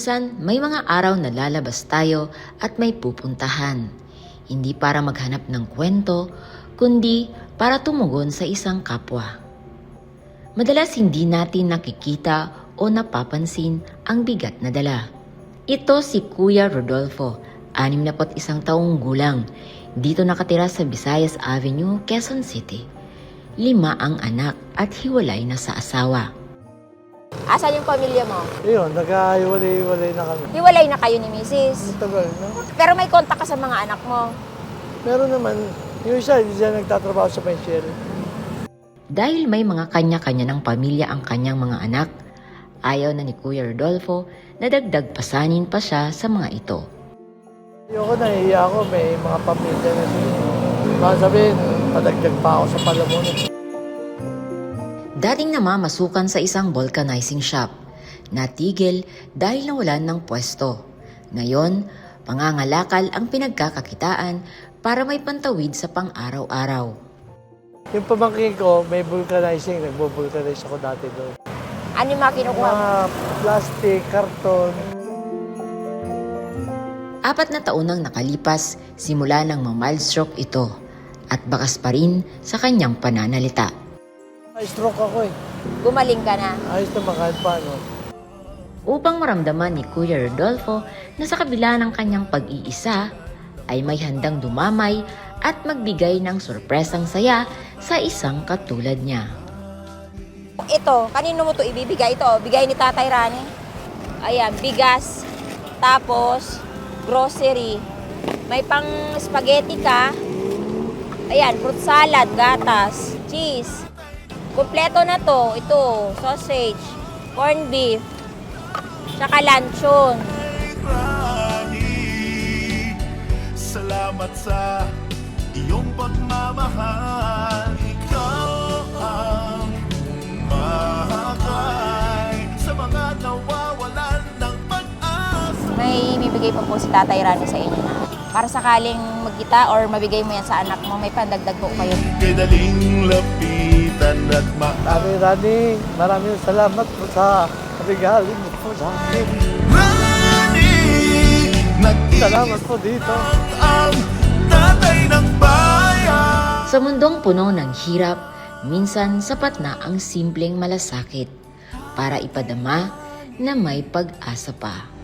Minsan, may mga araw na lalabas tayo at may pupuntahan. Hindi para maghanap ng kwento, kundi para tumugon sa isang kapwa. Madalas hindi natin nakikita o napapansin ang bigat na dala. Ito si Kuya Rodolfo, 61 taong gulang. Dito nakatira sa Visayas Avenue, Quezon City. 5 ang anak at hiwalay na sa asawa. Asan yung pamilya mo? Yun, nagkahiwalay-hiwalay na kami. Hiwalay na kayo ni Mrs. Tagal, no? Pero may kontak ka sa mga anak mo. Meron naman, yung isa, hindi siya nagtatrabaho sa pension. Dahil may mga kanya-kanya ng pamilya ang kanyang mga anak, ayaw na ni Kuya Rodolfo na dagdag pasanin pa siya sa mga ito. Ayoko, nahihiya ako, may mga pamilya na siya. Baka sabihin, padagdag pa ako sa palamunan. Dating namamasukan sa isang vulcanizing shop, natigil dahil nawalan ng pwesto. Ngayon, pangangalakal ang pinagkakakitaan para may pantawid sa pang-araw-araw. Yung pamangkin ko, may vulcanizing, nagbo-vulcanize ako dati doon. Ano yung mga kinukuha mo? Mga plastic, karton. 4 na taon nang nakalipas simula nang ma-mild stroke ito at bakas pa rin sa kanyang pananalita. Stroke ako eh. Gumaling ka na. Ayos naman kahit paano. Upang maramdaman ni Kuya Rodolfo na sa kabila ng kanyang pag-iisa, ay may handang dumamay at magbigay ng sorpresang saya sa isang katulad niya. Ito, kanino mo to ibibigay? Ito, bigay ni Tatay Rani. Ayan, bigas. Tapos, grocery. May pang spaghetti ka. Ayan, fruit salad, gatas, cheese. Kompleto na to. Ito, sausage, corned beef, tsaka luncheon. Salamat sa iyong pagmamahal. Ikaw ang mahakay sa mga nawawalan ng pag-asa. May bibigay pa po si Tatay Rani sa inyo. Para sakaling magkita or mabigay mo yan sa anak mo, may pandagdag po kayo. Kay daling lapitan at Rani, maraming salamat po sa regalo mo po sa akin. Salamat po dito. ang tatay ng bayan. Sa mundong puno ng hirap, minsan sapat na ang simpleng malasakit para ipadama na may pag-asa pa.